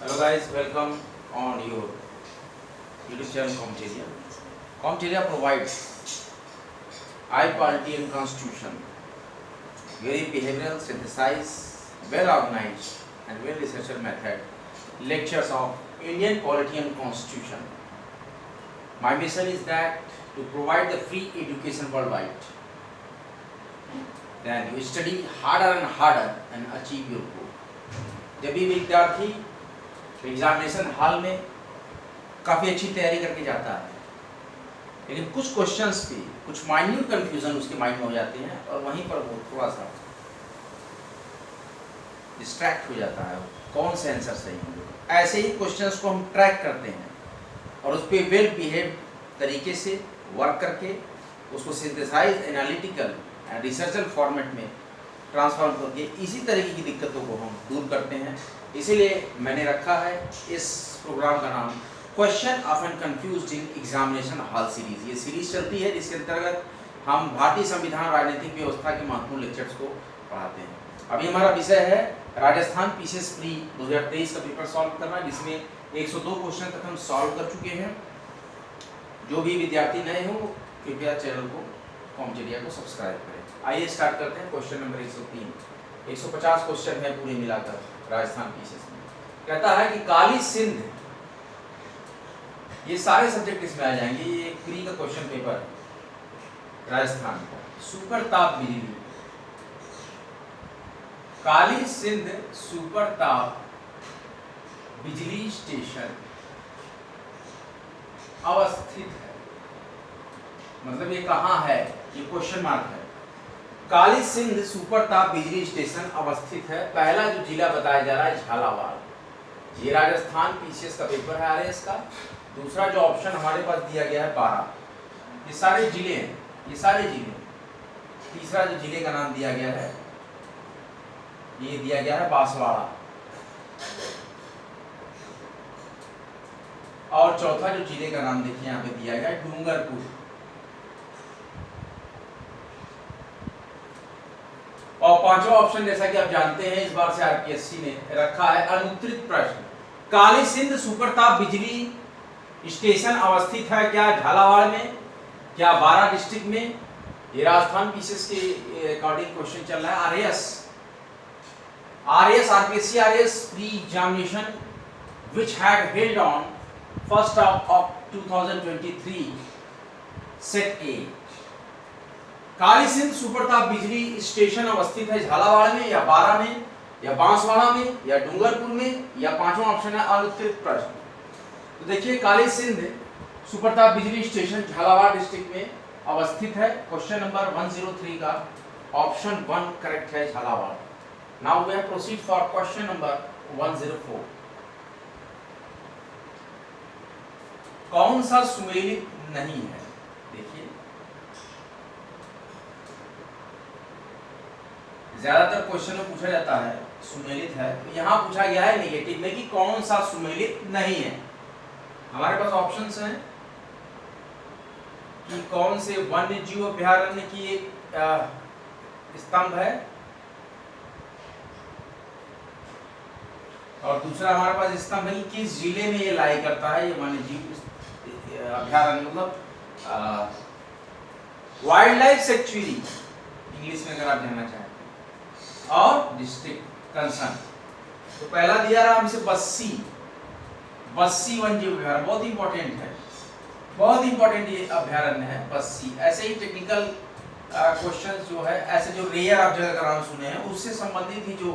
Hello guys, welcome on your YouTube channel Comteria. Comteria provides high quality and constitution, very behavioral, synthesized, well organized and well researched method lectures of Indian polity and constitution. My mission is that to provide the free education worldwide. Then you study harder and achieve your goal. जब भी विद्यार्थी examination hall में काफ़ी अच्छी तैयारी करके जाता है, लेकिन कुछ क्वेश्चंस पे कुछ माइन्यूट कंफ्यूजन उसके माइंड में हो जाते हैं और वहीं पर वो थोड़ा सा डिस्ट्रैक्ट हो जाता है, कौन से आंसर सही होंगे। ऐसे ही क्वेश्चंस को हम ट्रैक करते हैं और उस पर वेल बिहेव तरीके से वर्क करके उसको सिंथेसाइज एनालिटिकल एंड रिसर्चल फॉर्मेट में ट्रांसफॉर्म करके इसी तरीके की दिक्कतों को हम दूर करते हैं। इसीलिए मैंने रखा है इस प्रोग्राम का नाम question often confused in examination hall series. ये सीरीज चलती है जिसके अंतर्गत हम भारतीय संविधान राजनीतिक व्यवस्था के महत्वपूर्ण लेक्चर्स को पढ़ाते हैं। अभी हमारा विषय है राजस्थान पीसीएस प्री 2023 का पेपर सॉल्व करना, जिसमें 102 क्वेश्चन तक हम सॉल्व कर चुके हैं। जो भी विद्यार्थी नए हो कृपया चैनल को कॉमटेरिया को सब्सक्राइब करें। आइए स्टार्ट करते हैं। क्वेश्चन नंबर 103, 150 क्वेश्चन है पूरे मिलाकर राजस्थान पीसीएस में। कहता है कि काली सिंध, ये सारे सब्जेक्ट इसमें आ जाएंगे, ये प्री का क्वेश्चन पेपर है राजस्थान का। सुपर ताप बिजली, काली सिंध सुपर ताप बिजली स्टेशन अवस्थित है, मतलब ये कहाँ है, ये क्वेश्चन मार्क है। काली सिंध सुपर ताप बिजली स्टेशन अवस्थित है। पहला जो जिला बताया जा रहा है झालावाड़, ये राजस्थान पीसीएस का पेपर है आरएएस का। दूसरा जो ऑप्शन हमारे पास दिया गया है 12, ये सारे जिले हैं, ये सारे जिले। तीसरा जो जिले का नाम दिया गया है ये दिया गया है बांसवाड़ा, और चौथा जो जिले का नाम देखिए यहाँ पे दिया गया है डूंगरपुर। और पांचवा ऑप्शन जैसा कि आप जानते हैं इस बार से आरपीएससी ने रखा है अनुत्तरित प्रश्न, काली सिंध सुपरताप बिजली स्टेशन अवस्थित है क्या झालावाड़ में, क्या बारां डिस्ट्रिक्ट में। ये राजस्थान पीसीएस के अकॉर्डिंग क्वेश्चन चल रहा है। RAS RPSC RAS pre examination which had held on 1st of 2023 set A. Kali Sindh सुपरताप बिजली स्टेशन अवस्थित है झालावाड़ में या बारां में या बांसवाड़ा में या डूंगरपुर में, या पांचवा ऑप्शन है अनुत्तरित प्रश्न। तो देखिए काली सिंध सुपरताप बिजली स्टेशन झालावाड़ डिस्ट्रिक्ट में अवस्थित है। क्वेश्चन नंबर 103 का ऑप्शन 1 करेक्ट है, Jhalawar. Now we have proceed for question number 104। कौन सा सुमेलित नहीं है, देखिए ज्यादातर क्वेश्चन में पूछा जाता है सुमेलित है, तो यहाँ पूछा गया है नेगेटिव में कि कौन सा सुमेलित नहीं है। हमारे पास ऑप्शंस हैं कि कौन से वन्य जीव अभयारण्य की एक स्तंभ है, और दूसरा हमारे पास स्तंभ है कि किस जिले में ये लाई करता है, ये वन्य जीव अभयारण्य, मतलब वाइल्ड लाइफ सेंचुरी इंग्लिश में अगर आप जानना चाहें, और डिस्ट्रिक्ट कंसर्न। तो पहला दिया रहा हमसे बस्सी वन्य जीव अभयारण्य, बहुत इंपॉर्टेंट है, बहुत इंपॉर्टेंट ये अभयारण्य है बस्सी। ऐसे ही टेक्निकल क्वेश्चंस जो है, ऐसे जो रेयर आप जगह का नाम सुने हैं उससे संबंधित ही जो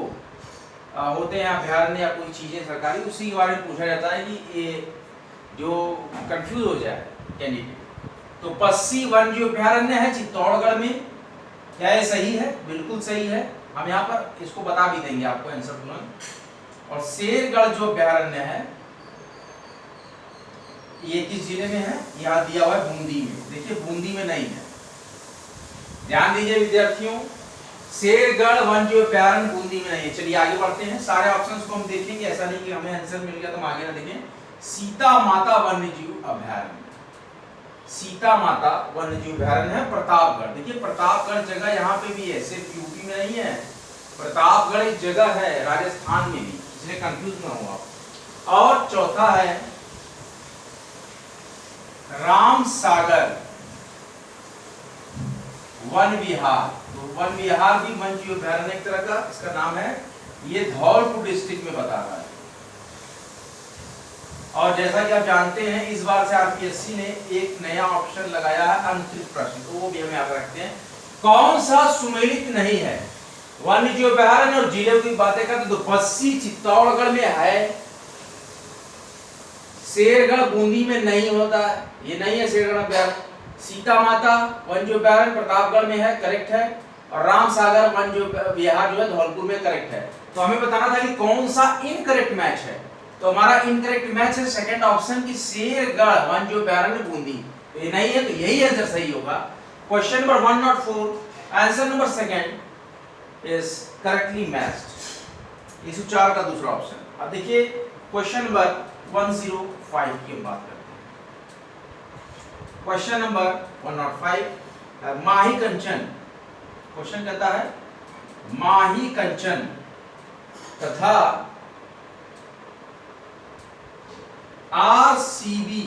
होते हैं अभयारण्य या कोई चीजें सरकारी, उसी के बारे में पूछा जाता है कि ये जो कंफ्यूज हो जाए कैंडिडेट। तो बस्सी वन्य जीव अभयारण्य है चित्तौड़गढ़ में, क्या ये सही है? बिल्कुल सही है। हम यहाँ पर इसको बता भी देंगे आपको आंसर तुरंत। और शेरगढ़ जो अभयारण्य है ये किस जिले में है, यहाँ दिया हुआ है बूंदी में। देखिए बूंदी में नहीं है, ध्यान दीजिए विद्यार्थियों, शेरगढ़ वन्य जीव अभयारण्य बूंदी में नहीं है। चलिए आगे बढ़ते हैं, सारे ऑप्शंस को हम देखेंगे, ऐसा नहीं कि हमें आंसर मिल गया तो हम आगे ना देखें। सीता माता वन्य जीव अभयारण्य, सीता माता वन्य जीव अभयारण्य है प्रतापगढ़। देखिए प्रतापगढ़ जगह यहाँ पे भी है, सिर्फ यूपी में नहीं है, प्रतापगढ़ एक जगह है राजस्थान में भी, इसलिए कंफ्यूज ना हो आप। और चौथा है राम सागर वन विहार। तो वन विहार भी वन जीव अभयारण्य एक तरह का इसका नाम है, ये धौलपुर डिस्ट्रिक्ट में बता रहा है। और जैसा कि आप जानते हैं इस बार से आरपीएससी ने एक नया ऑप्शन लगाया है अनुचित प्रश्न, तो वो भी हम याद रखते हैं। कौन सा सुमेलित नहीं है? वन्य जीव अभयारण्य और जिले की बातें करते तो बस्सी चित्तौड़गढ़ में है, शेरगढ़ बूंदी में नहीं होता है, ये नहीं है शेरगढ़ अभयारण्य। सीता माता वन जीव अभयारण्य प्रतापगढ़ में है, करेक्ट है। और राम सागर वन जीव विहार जो है धौलपुर में, करेक्ट है। तो हमें बताना था कि कौन सा इनकरेक्ट मैच है, तो हमारा इनकरेक्ट मैच है सेकंड ऑप्शन की शेरगढ़ वन जीव अभयारण्य बूंदी। तो ये नहीं है, तो यही आंसर सही होगा। Question number 104 answer number second is correctly matched. इस 4 का दूसरा ऑप्शन। अब देखिए क्वेश्चन नंबर 105 की हम बात करते हैं। क्वेश्चन नंबर 105 माही कंचन। क्वेश्चन कहता है माही कंचन तथा आरसीबी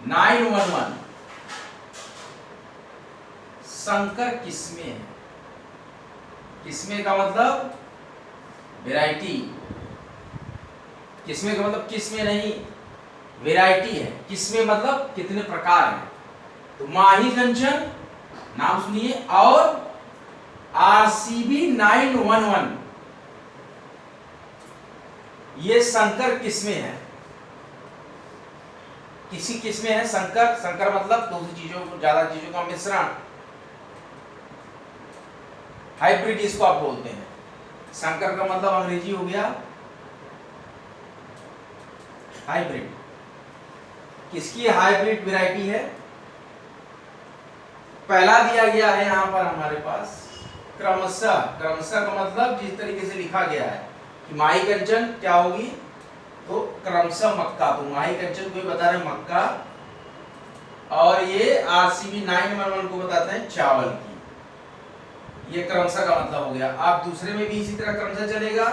911 संकर किस्में है। किस्में का मतलब वैरायटी, किस्में का मतलब किस्में नहीं वैरायटी है, किस्में मतलब कितने प्रकार हैं। तो माही कंचन नाम सुनिए और आरसीबी 911 ये संकर किस्में हैं। किसी किस्में है संकर, संकर मतलब दूसरी चीजों को ज्यादा चीजों का मिश्रण, हाइब्रिड इसको आप बोलते हैं। संकर का मतलब अंग्रेजी हो गया हाइब्रिड। किसकी हाइब्रिड वैरायटी है? पहला दिया गया है यहां पर हमारे पास क्रमशः। क्रमशः का मतलब जिस तरीके से लिखा गया है कि माही कंचन क्या होगी, तो क्रमशः मक्का। तो माही कंचन को बता रहे मक्का, और ये आरसीबी 911 को बताते हैं चावल की। ये क्रमशः का मतलब हो गया। आप दूसरे में भी इसी तरह क्रमशः चलेगा।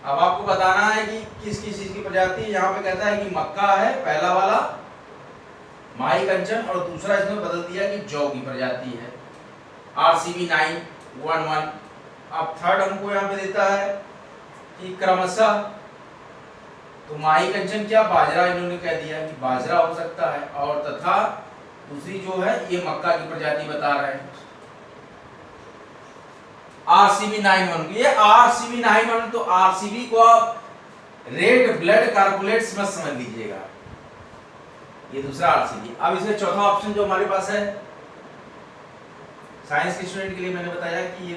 अब आपको बताना है कि किस किस चीज की प्रजाति। यहाँ पे कहता है कि मक्का है पहला वाला माही कंचन, और दूसरा इसमें बदल दिया कि जौ की प्रजाति है आरसीबी 911। अब थर्ड हमको यहाँ पे देता है कि क्रमशः, तो माही कंचन क्या बाजरा इन्होंने कह दिया कि बाजरा हो सकता है, और तथा दूसरी जो है ये मक्का की प्रजाति बता रहे हैं आरसीबी 911। ये आरसीबी 911, तो आरसीबी को आप रेड ब्लड कार्बोनेट्स मत समझ लीजिएगा, ये दूसरा आरसीबी। अब इसमें चौथा ऑप्शन जो हमारे पास है साइंस के स्टूडेंट के लिए मैंने बताया कि ये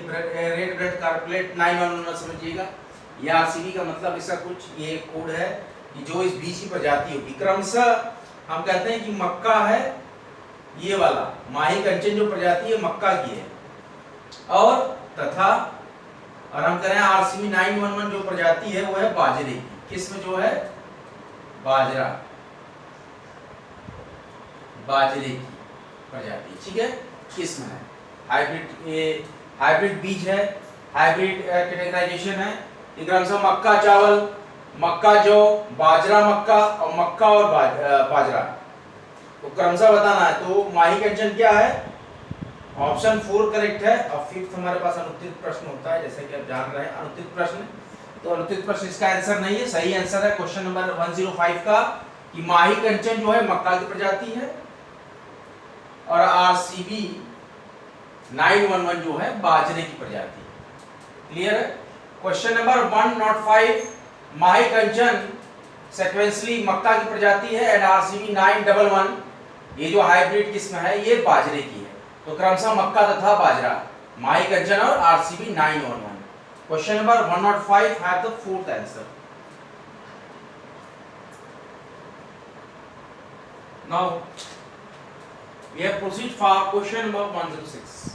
रेड ब्लड कार्बोनेट 911 मत समझिएगा। ये आरसीबी का मतलब इसका कुछ ये कोड है कि जो इस बीज की प्रजाति होगी। क्रमशः हम कहते हैं कि मक्का है ये वाला, माही कंचन जो प्रजाति है मक्का की है, और तथा और हम कह रहे हैं आरसीबी 911 जो प्रजाति है वो है बाजरे की। किस्म जो है बाजरा, बाजरे की प्रजाति, ठीक है, किस्म है। हाइब्रिड, ये हाइब्रिड बीज है, हाइब्रिड कैटेगराइजेशन है। क्रमशः मक्का चावल, मक्का जौ, बाजरा मक्का, और मक्का और बाजरा, तो क्रमशः बताना है। तो माही कंचन क्या है? ऑप्शन 4 करेक्ट है। और फिफ्थ हमारे पास अनुत्तरित प्रश्न होता है, जैसे कि आप जान रहे हैं अनुत्तरित प्रश्न। तो अनुत्तरित प्रश्न इसका आंसर नहीं है, सही आंसर है क्वेश्चन नंबर 105 का कि माही कंचन जो है मक्का की प्रजाति है, और आरसीबी 911 जो है बाजरे की प्रजाति। क्लियर है? क्वेश्चन नंबर 105 माही कंचन सीक्वेंसली मक्का की प्रजाति है, एंड आरसीबी 911 ये जो हाइब्रिड किस्म है ये बाजरे की है। तो क्रमशः मक्का तथा बाजरा, माही कंचन और RCB 911। Question number 105 have the fourth answer. Now we have proceed for question number 106.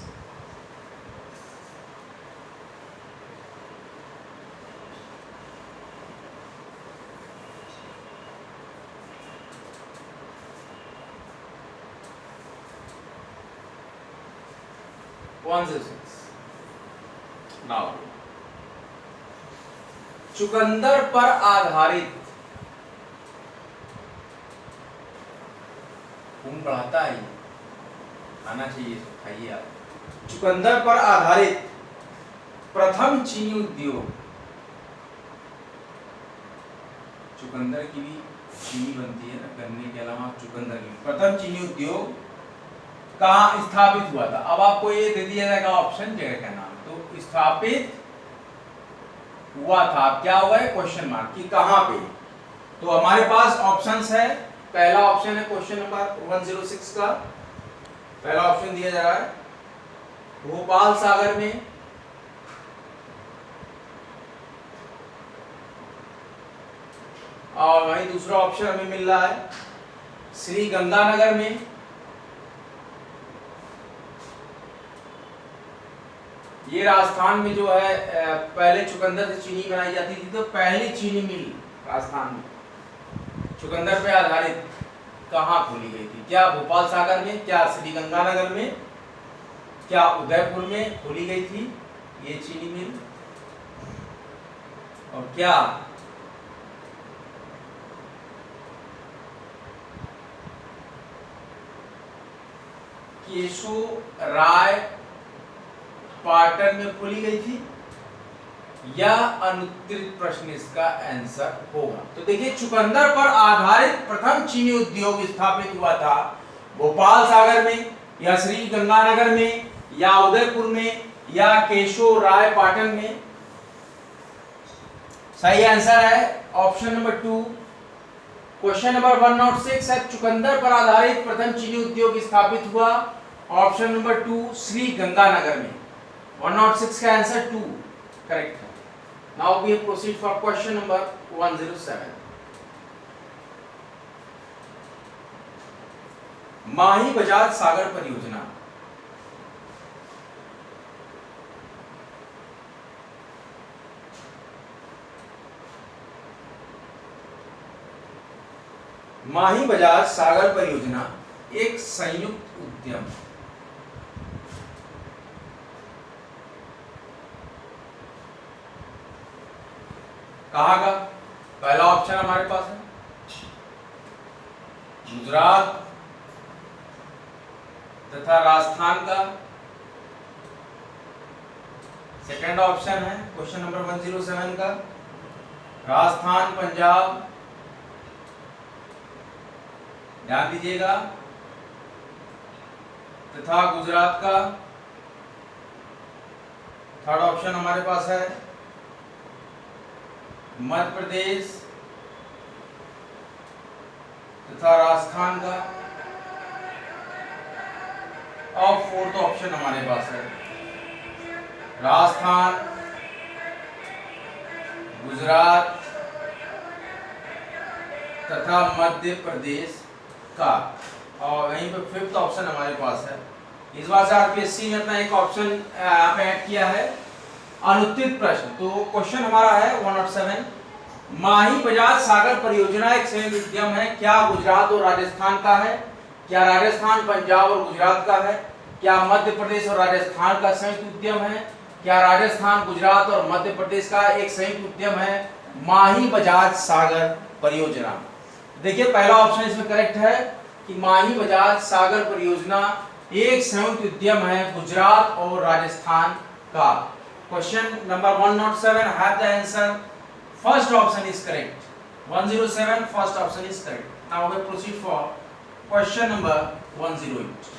Now चुकंदर पर आधारित, खून बढ़ाता है, ये आना चाहिए, खाइए आप। चुकंदर पर आधारित प्रथम चीनी उद्योग, चुकंदर की भी चीनी बनती है ना, गन्ने के अलावा चुकंदर की, प्रथम चीनी उद्योग कहाँ स्थापित हुआ था। अब आपको ये दे दिया जाएगा ऑप्शन, जगह का नाम, तो स्थापित हुआ था, क्या हुआ है क्वेश्चन मार्क कि कहां पे। तो हमारे पास ऑप्शंस है, पहला ऑप्शन है क्वेश्चन नंबर 106 का, पहला ऑप्शन दिया जा रहा है भोपाल सागर में, और वहीं दूसरा ऑप्शन हमें मिल रहा है श्री गंगानगर में, ये राजस्थान में जो है पहले चुकंदर से चीनी बनाई जाती थी, तो पहली चीनी मिल राजस्थान में चुकंदर पे आधारित कहाँ खोली गई थी, क्या भोपाल सागर में, क्या श्री गंगानगर में, क्या उदयपुर में खोली गई थी ये चीनी मिल, और क्या केशो राय पाटन में खोली गई थी, या अनुत्तरित प्रश्न इसका आंसर होगा। तो देखिए, चुकंदर पर आधारित प्रथम चीनी उद्योग स्थापित हुआ था भोपाल सागर में, या श्री गंगानगर में, या उदयपुर में, या केशो राय पाटन में। सही आंसर है ऑप्शन नंबर 2। क्वेश्चन नंबर 106 है चुकंदर पर आधारित प्रथम चीनी उद्योग स्थापित हुआ, ऑप्शन नंबर 2 श्री गंगानगर में। 106 का आंसर 2 करेक्ट है। Now we proceed for question number 107। Mahi Bajaj Sagar परियोजना माही बजाज सागर परियोजना एक संयुक्त उद्यम, कहाँ का? पहला ऑप्शन हमारे पास है गुजरात तथा राजस्थान का। सेकंड ऑप्शन है क्वेश्चन नंबर 107 का राजस्थान, पंजाब, ध्यान दीजिएगा, तथा गुजरात का। थर्ड ऑप्शन हमारे पास है मध्य प्रदेश तथा राजस्थान का, और फोर्थ ऑप्शन हमारे पास है राजस्थान, गुजरात तथा मध्य प्रदेश का, और वहीं पे फिफ्थ ऑप्शन हमारे पास है। इस बार से आरपीएससी ने अपना एक ऑप्शन यहाँ पे ऐड किया है अनुत्तरित प्रश्न। तो क्वेश्चन हमारा है 107, माही बजाज सागर परियोजना एक संयुक्त उद्यम है, क्या गुजरात और राजस्थान का है, क्या राजस्थान, पंजाब और गुजरात का है, क्या मध्य प्रदेश और राजस्थान का संयुक्त उद्यम है, क्या राजस्थान, गुजरात और मध्य प्रदेश का एक संयुक्त उद्यम है माही बजाज सागर परियोजना। देखिए, पहला ऑप्शन इसमें करेक्ट है कि माही बजाज सागर परियोजना एक संयुक्त उद्यम है गुजरात और राजस्थान का। Question number 107 have the answer. First option is correct. 107 first option is correct. Now we proceed for question number 108.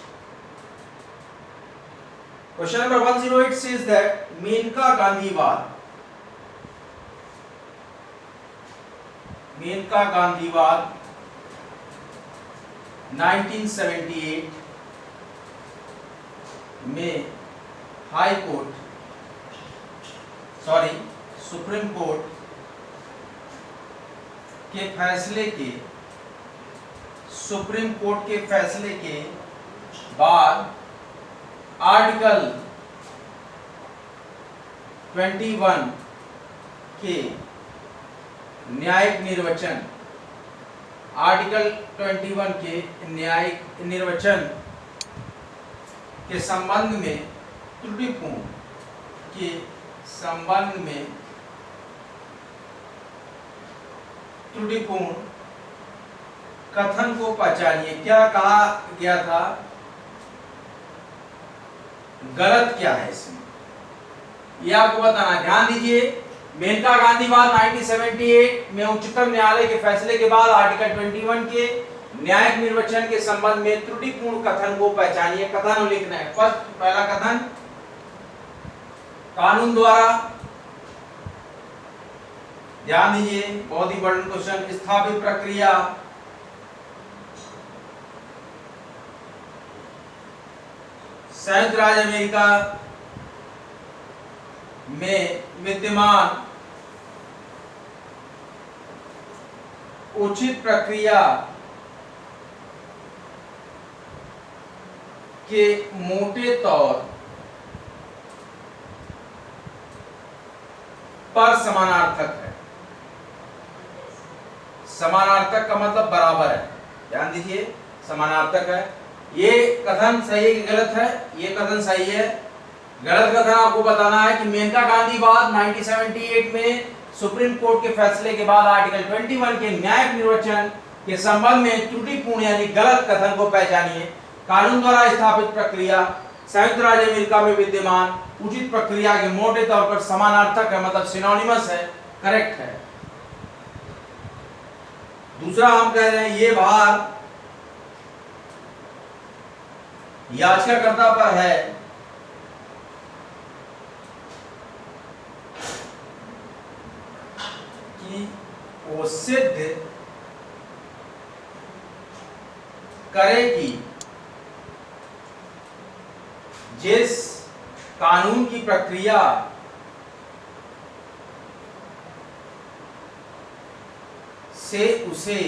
Question number 108 says that Menka Gandhiwad Menka गांधीवाद 1978 में हाई कोर्ट सुप्रीम कोर्ट के फैसले के बाद आर्टिकल 21 के न्यायिक निर्वचन, आर्टिकल 21 के न्यायिक निर्वचन के संबंध में त्रुटिपूर्ण के संबंध में त्रुटिपूर्ण कथन को पहचानिए। क्या कहा गया था, गलत क्या है इसमें, ये आपको बताना। ध्यान दीजिए, मेनका गांधीवाद 1978 में उच्चतम न्यायालय के फैसले के बाद आर्टिकल 21 के न्यायिक निर्वचन के संबंध में त्रुटिपूर्ण कथन को पहचानिए। कथन लिखना है। फर्स्ट, पहला कथन, कानून द्वारा, ध्यान दीजिए बहुत ही बड़ा क्वेश्चन, स्थापित प्रक्रिया संयुक्त राज्य अमेरिका में विद्यमान उचित प्रक्रिया के मोटे तौर पर समानार्थक है। समानार्थक का मतलब बराबर है। ध्यान दीजिए, समानार्थक है। ये कथन सही है कि गलत है? ये कथन सही है। गलत कथन आपको बताना है कि मेनका गांधीवाद 1978 में सुप्रीम कोर्ट के फैसले के बाद आर्टिकल 21 के न्यायिक निर्वचन के संबंध में त्रुटिपूर्ण यानी गलत कथन को पहचानिए। कानून द्वारा स्थापित प्रक्रिया संयुक्त राज्य अमेरिका में विद्यमान उचित प्रक्रिया के मोटे तौर पर समानार्थक है, मतलब सिनोनिमस है, करेक्ट है। दूसरा हम कह रहे हैं, ये भार याचिकाकर्ता पर है कि वो सिद्ध करे कि जिस कानून की प्रक्रिया से उसे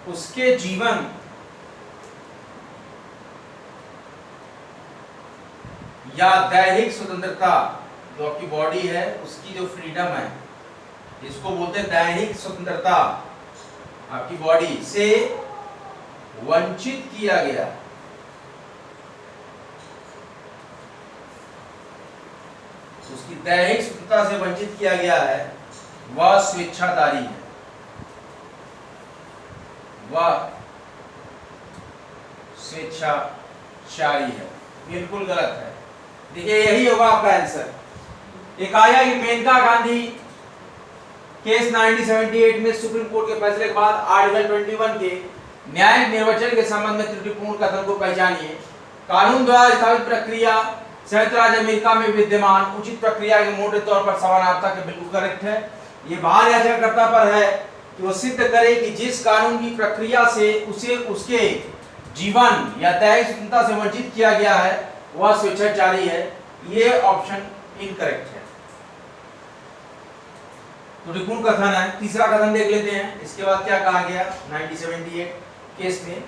उसके जीवन या दैहिक स्वतंत्रता, जो आपकी बॉडी है उसकी जो फ्रीडम है, इसको बोलते हैं दैहिक स्वतंत्रता, आपकी बॉडी से वंचित किया गया, उसकी दैहिक स्वतंत्रता से वंचित किया गया है, वह स्वेच्छाचारी है, वह स्वेच्छाचारी है। बिल्कुल गलत है। देखिए, यही होगा आपका आंसर। एक आया कि मेनका गांधी केस 1978 में सुप्रीम कोर्ट के फैसले के बाद आर्टिकल 21 के न्यायिक निर्वचन के संबंध में त्रुटिपूर्ण कथन को पहचानिए। कानून द्वारा स्थापित प्रक्रिया संयुक्त राज्य अमेरिका में विद्यमान उचित प्रक्रिया के मोटे तौर पर समानार्थक है। बिल्कुल करेक्ट है। ये भार याचिकाकर्ता पर है कि वो सिद्ध करे कि जिस कानून की प्रक्रिया से उसे उसके जीवन या दैहिक स्वतंत्रता से वंचित किया गया है वह स्वेच्छाचारी है। ये ऑप्शन इनकरेक्ट है। त्रुटिपूर्ण कथन है। तीसरा कथन देख लेते हैं। इसके बाद क्या कहा गया 1978 केस में?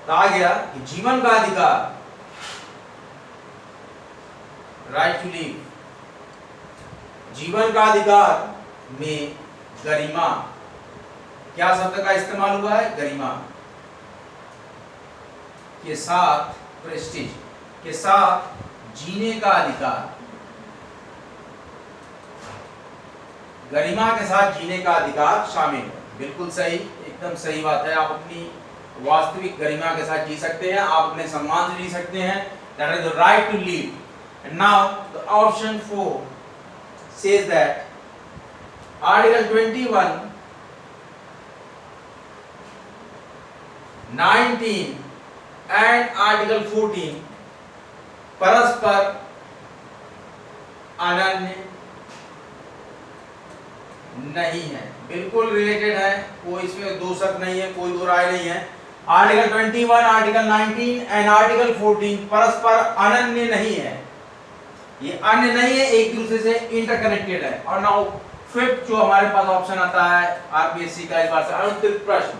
कहा गया कि जीवन का अधिकार, राइट टू लिव, जीवन का अधिकार में गरिमा, क्या शब्द का इस्तेमाल हुआ है? गरिमा के साथ, प्रेस्टीज के साथ जीने का अधिकार, गरिमा के साथ जीने का अधिकार शामिल है। बिल्कुल सही, एकदम सही बात है। आप अपनी वास्तविक गरिमा के साथ जी सकते हैं, आप अपने सम्मान से जी सकते हैं। That is the right to live. And now the option 4 says that Article 21, 19 and Article 14 परस्पर अनन्य नहीं है। बिल्कुल रिलेटेड है, कोई इसमें दो शक नहीं है, कोई दो राय नहीं है। आर्टिकल 21, आर्टिकल 19 एंड आर्टिकल 14 परस्पर अनन्य नहीं है। ये अन्य नहीं है, एक दूसरे से इंटरकनेक्टेड है। और नाउ फिफ्थ जो हमारे पास ऑप्शन आता है आरपीएससी का इस बार से अनुत्तरित प्रश्न।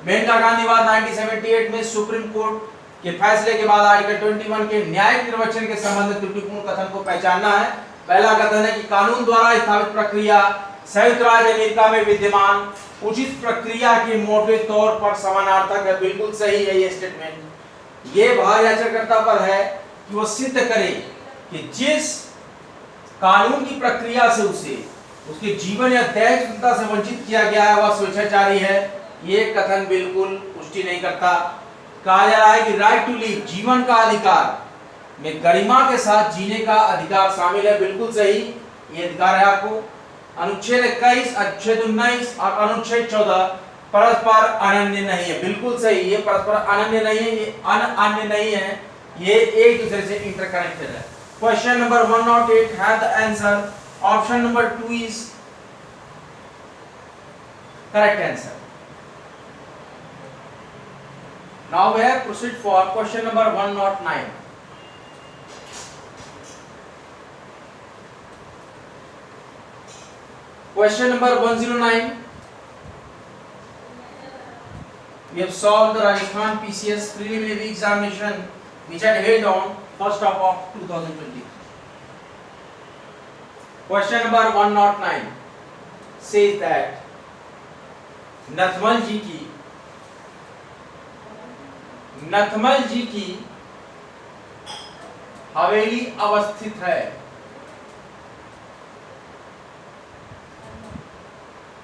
मेनका गांधीवाद 1978 में सुप्रीम कोर्ट के फैसले के बाद आर्टिकल 21 के न्यायिक निर्वचन के संबंध में त्रुटिपूर्ण कथन को पहचानना है। पहला कथन है कि कानून द्वारा स्थापित प्रक्रिया संयुक्त राज्य अमेरिका में विद्यमान उचित प्रक्रिया के मोटे तौर पर समानार्थक है। बिल्कुल सही है ये स्टेटमेंट। ये भार याचिकाकर्ता पर है कि वो सिद्ध करे कि जिस कानून की प्रक्रिया से उसे उसके जीवन या दैहिक स्वतंत्रता से वंचित किया गया है वह स्वेच्छाचारी है, ये कथन बिल्कुल पुष्टि नहीं करता। कहा जा रहा है कि राइट टू लिव, जीवन का अधिकार में गरिमा के साथ जीने का अधिकार शामिल है, बिल्कुल सही, ये अधिकार है आपको। अनुच्छेद 21, अनुच्छेद 19 और अनुच्छेद 14 परस्पर अनन्य नहीं है, बिल्कुल सही, ये परस्पर अनन्य नहीं है, ये अनन्य नहीं है, ये एक दूसरे से इंटरकनेक्टेड है। क्वेश्चन नंबर 108 है the answer, option number 2 is correct answer. Now we have proceed for question number 109। Question number 109. We have solved the Rajasthan PCS preliminary examination which had held on 1st of 2020. Question number 109 says that Nathmal ji की हवेली अवस्थित है।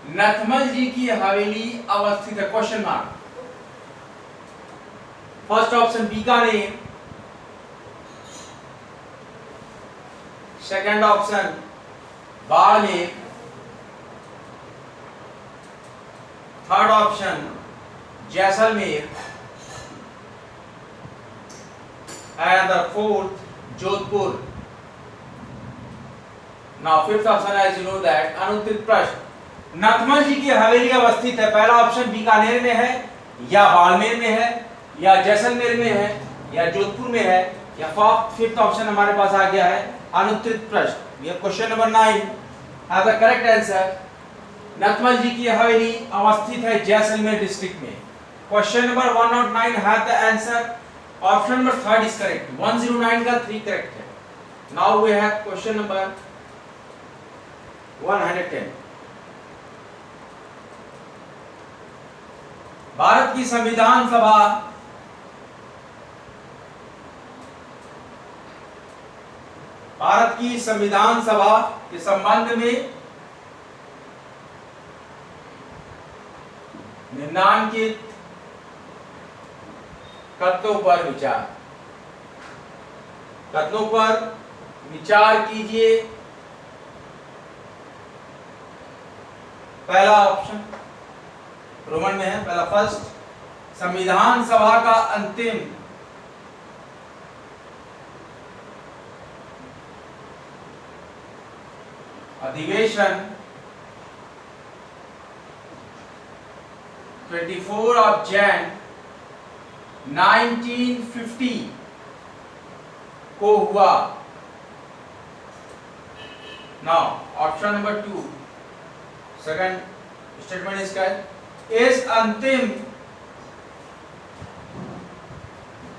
नथमल जी की हवेली अवस्थित है, question mark. First option Bikaner, second option Barmer, third option Jaisalmer and the fourth Jodhpur. Now fifth option as you know that अनुत्तरित प्रश्न, नथमल जी की हवेली अवस्थित है, पहला ऑप्शन बीकानेर में है या बाड़मेर में है या जैसलमेर में है या जोधपुर में है या फिफ्थ ऑप्शन हमारे पास आ गया है अनुत्तरित प्रश्न। ये question number 9 has the correct answer, Nathmal ji की हवेली अवस्थित है जैसलमेर डिस्ट्रिक्ट में। Question number 109 has the answer, option number 3 is correct, 109 का 3 करेक्ट है। Now we have question number 110। Bharat की संविधान सभा के संबंध में निम्नांकित कथनों पर विचार कीजिए। पहला ऑप्शन रोमन में है, पहला फर्स्ट, संविधान सभा का अंतिम अधिवेशन 24 ऑफ जैन 1950 को हुआ। Now option number 2, second statement इसका है, इस अंतिम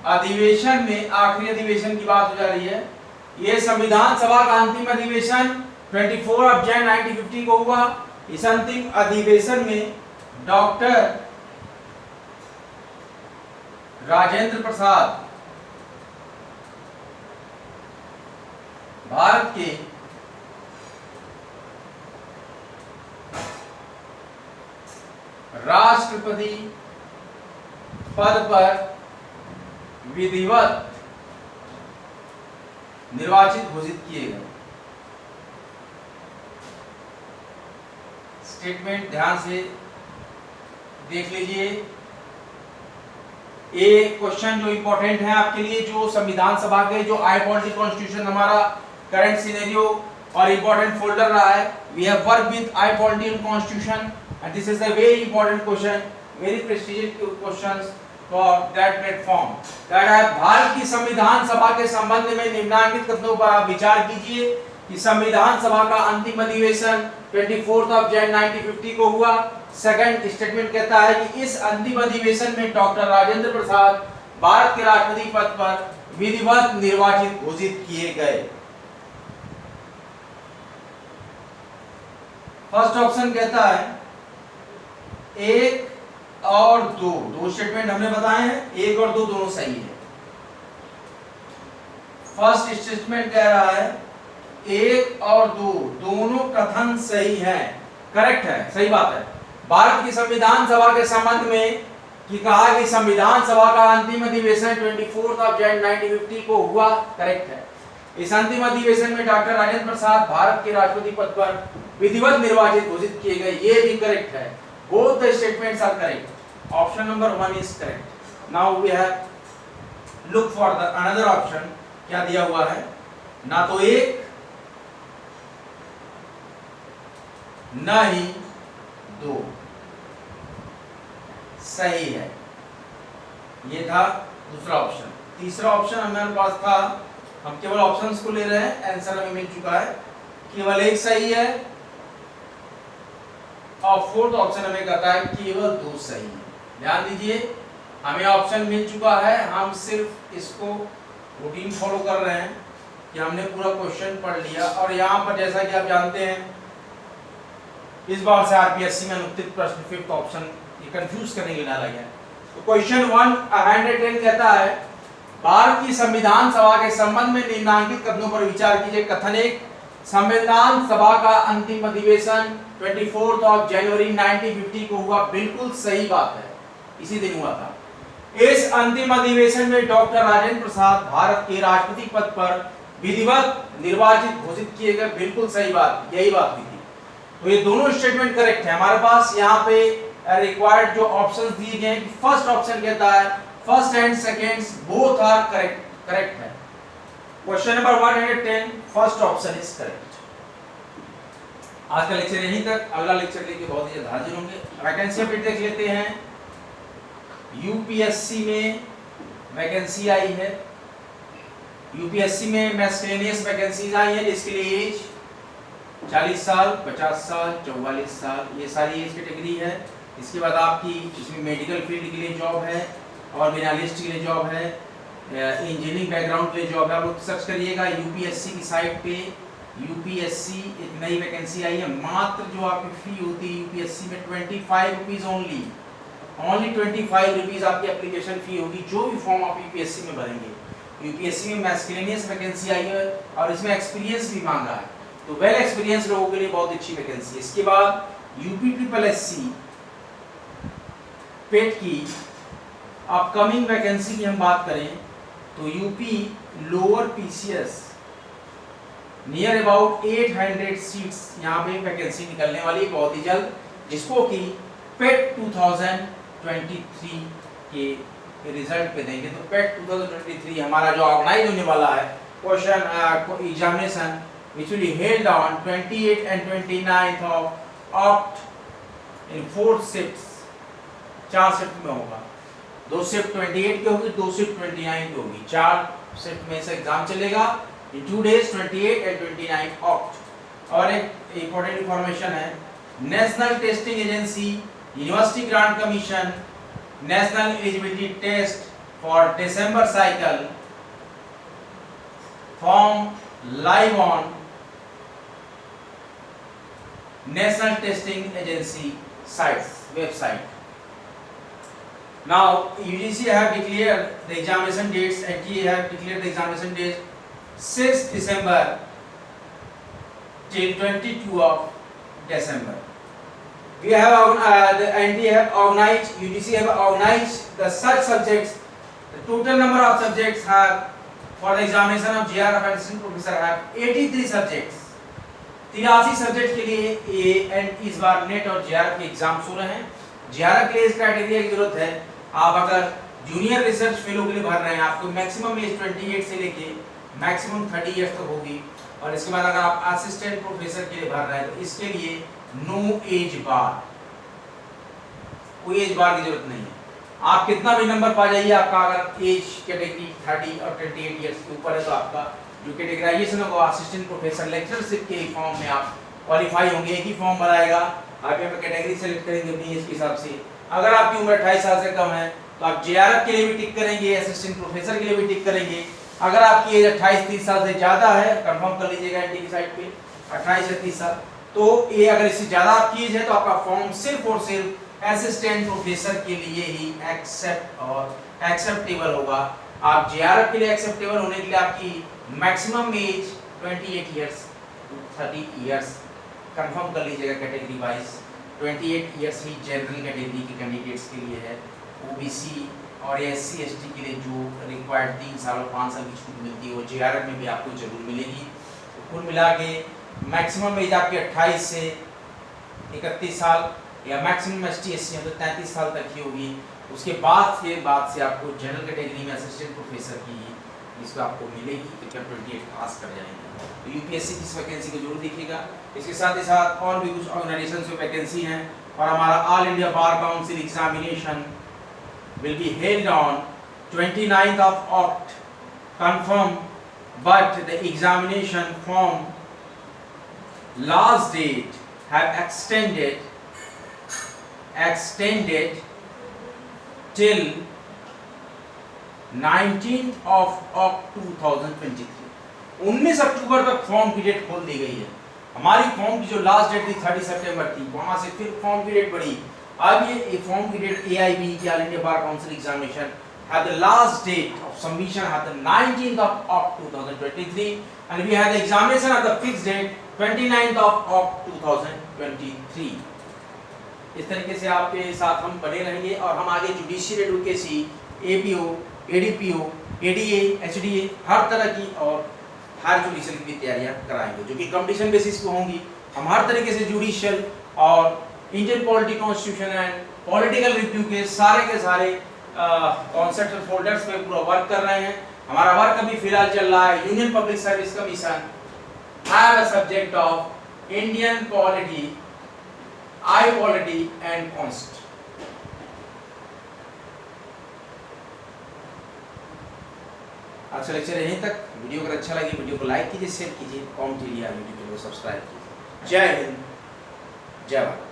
अधिवेशन में, आखिरी अधिवेशन की बात हो जा रही है, यह संविधान सभा का अंतिम अधिवेशन 24 ऑफ जैन 1950 को हुआ। इस अंतिम अधिवेशन में डॉक्टर राजेंद्र प्रसाद भारत के राष्ट्रपति पद पर विधिवत निर्वाचित घोषित किए गए। स्टेटमेंट ध्यान से देख लीजिए। ये क्वेश्चन जो इंपॉर्टेंट है आपके लिए, जो संविधान सभा के जो आई पॉलिटी कॉन्स्टिट्यूशन हमारा करंट सिनेरियो और इंपॉर्टेंट फोल्डर रहा है, we have work with I polity and constitution and this is a very important question, very prestigious questions for that platform। that है भारत की संविधान सभा के संबंध में निम्नलिखित कथनों पर आप विचार कीजिए कि संविधान सभा का अंतिम अधिवेशन 24 ऑफ जैन 1950 को हुआ। सेकंड स्टेटमेंट कहता है कि इस अंतिम अधिवेशन में डॉक्टर राजेंद्र प्रसाद भारत के राष्ट्रपति पद पर विधिवत निर्वाचित घोषित किए गए। फर्स्ट ऑप्शन कहता है एक और दो स्टेटमेंट हमने बताए हैं, एक और दो दोनों सही है। फर्स्ट स्टेटमेंट कह रहा है 1 और 2 दोनों कथन सही हैं, करेक्ट है, सही बात है। भारत की संविधान सभा के संबंध में कि कहा कि संविधान सभा का अंतिम अधिवेशन 24 जनवरी 1950 को हुआ, करेक्ट है। इस अंतिम अधिवेशन में डॉक्टर राजेंद्र प्रसाद भारत के राष्ट्रपति पद पर विधिवत निर्वाचित घोषित किए गए, ये भी करेक्ट है। Both the statements are correct. Option number 1 is correct. Now we have look for the another option. क्या दिया हुआ है? ना तो 1 ना ही 2 सही है, ये था दूसरा ऑप्शन। तीसरा ऑप्शन हमारे पास था, हम केवल ऑप्शंस को ले रहे हैं, आंसर हमें मिल चुका है, केवल 1 सही है और फोर्थ ऑप्शन हमें कहता है केवल 2 सही है। ध्यान दीजिए, हमें ऑप्शन मिल चुका है, हम सिर्फ इसको रूटीन फॉलो कर रहे हैं कि हमने पूरा क्वेश्चन पढ़ लिया। और यहाँ पर जैसा कि आप जानते हैं इस बार से आरपीएससी में अनुत्तरित प्रश्न 5th ऑप्शन ये कंफ्यूज करने के लिए डाला गया। तो क्वेश्चन 110 कहता है भारत की संविधान सभा के संबंध में निम्नलिखित कथनों पर विचार कीजिए। कथन 1, संविधान सभा का अंतिम अधिवेशन 24 जनवरी 1950 को हुआ, बिल्कुल सही बात है, इसी दिन हुआ था। इस अंतिम अधिवेशन में डॉक्टर राजेंद्र प्रसाद भारत के राष्ट्रपति पद पर विधिवत निर्वाचित घोषित किए गए, बिल्कुल सही बात, यही बात हुई थी। तो ये दोनों स्टेटमेंट करेक्ट है। हमारे पास यहाँ पे रिक्वायर्ड जो ऑप्शंस दिए गए हैं, फर्स्ट ऑप्शन कहता है first and seconds both are correct है। Question number 110 first option is correct. आज का लेक्चर यहीं तक, अगला लेक्चर लेके बहुत ही हाजिर होंगे। वैकेंसी अपडेट देख लेते हैं। यूपीएससी में वैकेंसी आई है, यूपीएससी में मिसलेनियस वैकेंसीज आई है जिसके लिए एज 40 साल, 50 साल, 44 साल, ये सारी एज कैटेगरी है। इसके बाद आपकी इसमें मेडिकल फील्ड के लिए जॉब है और मिनालिस्ट के लिए जॉब है, इंजीनियरिंग बैकग्राउंड के लिए जॉब है। आप लोग सर्च करिएगा यूपीएससी की साइट पे, यूपीएससी एक नई वैकेंसी आई है। मात्र जो आपकी फी होती है यूपीएससी में 25 रुपीज ओनली 25 रुपीज आपकी एप्लीकेशन फी होगी, जो भी फॉर्म आप यूपीएससी में भरेंगे। यूपीएससी में मिसलेनियस वैकेंसी आई है और इसमें एक्सपीरियंस भी मांगा है, तो वेल एक्सपीरियंस लोगों के लिए बहुत अच्छी वैकेंसी है। इसके बाद यूपी पेट की अपकमिंग वैकेंसी की हम बात करें तो UP lower PCS near about 800 seats यहाँ पे वैकेंसी निकलने वाली है बहुत ही जल्द, जिसको कि पेट 2023 के रिजल्ट पे देंगे। तो पेट 2023 हमारा जो ऑर्गेनाइज होने वाला है question examination which will be held on 28th and 29th of Oct in 4 shifts, 4 shift में होगा। 2 शिफ्ट 28 की होगी, 2 शिफ्ट 29 की होगी, 4 शिफ्ट में से एग्जाम चलेगा in 2 days 28 and 29 Oct। और एक इम्पोर्टेंट इंफॉर्मेशन है, National Testing Agency, University Grant Commission, National Eligibility Test for December cycle form live on National Testing Agency sites website. Now UGC have declared the examination dates, NTA have declared the examination dates 6 December till 22 of December. We have the NTA have organized, UGC have organized the such subjects. The total number of subjects have for the examination of JRF and assistant professor have 83 subjects। 83 subject के लिए ये and इस बार net और JRF के exams हो रहे हैं। JRF के लिए इस क्राइटेरिया की जरूरत है, आप अगर जूनियर रिसर्च फेलो के लिए भर रहे हैं आपको मैक्सिमम एज 28 से लेके मैक्सिमम 30 इयर्स तक होगी, और इसके बाद अगर आप असिस्टेंट प्रोफेसर के लिए भर रहे हैं तो इसके लिए नो एज बार, कोई एज बार की जरूरत नहीं है। आप कितना भी नंबर पा जाइए, आपका अगर एज कैटेगरी 30 और 28 इयर्स के ऊपर है तो आपका जो कैटेगराइजेशन होगा असिस्टेंट प्रोफेसर लेक्चरशिप के फॉर्म में आप क्वालिफाई होंगे। एक ही फॉर्म भराएगा, आप यहाँ पे कैटेगरी सेलेक्ट करेंगे अपनी एज के हिसाब से। अगर आपकी उम्र 28 साल से कम है तो आप जेआरएफ के लिए भी टिक करेंगे, असिस्टेंट प्रोफेसर के लिए भी टिक करेंगे। अगर आपकी एज 28-30 साल से ज़्यादा है, कंफर्म कर लीजिएगा एनटी की साइट पे 28 से 30 साल, तो ये अगर इससे ज़्यादा आपकी एज है तो आपका फॉर्म सिर्फ और सिर्फ असिस्टेंट प्रोफेसर के लिए ही एक्सेप्टेबल होगा। आप जेआरएफ के लिए एक्सेप्टेबल होने के लिए आपकी maximum age 28 years 30 years confirm कर लीजिएगा category wise. 28 years he general category के कैंडिडेट्स के लिए है। ओबीसी और SC ST के लिए जो रिक्वायर्ड 3 साल और 5 साल की छूट मिलती है वो JRF में भी आपको जरूर मिलेगी। तो कुल मिला के मैक्सिमम एज आपकी 28 से 31 साल या मैक्सिमम ST SC है तो 33 साल तक ही होगी। उसके बाद से आपको जनरल कैटेगरी में असिस्टेंट प्रोफेसर की इसको आपको मिलेगी, तो क्या 28 पास कर जाएंगे। तो यूपीएससी की इस वैकेंसी को जरूर देखिएगा। इसके साथ ही साथ और भी कुछ ऑर्गेनाइजेशन में वैकेंसी हैं और हमारा all India bar council examination will be held on 29th of Oct, confirm, but the examination form last date have extended till 19th of Oct 2023। 19 अक्टूबर तक फॉर्म की डेट खोल दी गई है। हमारी फॉर्म की जो लास्ट डेट थी 30 सितंबर थी, वहां से फिर फॉर्म की डेट बढ़ी। अब ये फॉर्म की डेट AIB की all India bar council examination had the last date of submission had the 19th of Oct 2023 and we had the examination at the fixed date 29th of Oct 2023। इस तरीके से आपके साथ हम बने रहेंगे और हम आगे judicial advocacy, APO, ADPO, ADA, HDA हर तरह की और हर जुडिशियल की भी तैयारियां कराएंगे जो कि कंपटीशन बेसिस पे होंगी। हम हर तरीके से जुडिशियल और Indian polity constitution and political review के सारे कॉन्सेप्ट और फोल्डर्स पे पूरा वर्क कर रहे हैं। हमारा वर्क अभी फिलहाल चल रहा है union public service commission have a subject of Indian polity, I polity and const. अच्छा लेक्चर यहीं तक। वीडियो अगर अच्छा लगे वीडियो को लाइक कीजिए, शेयर कीजिए, कमेंट कीजिए, यूट्यूब चैनल को सब्सक्राइब कीजिए। जय हिंद, जय भारत।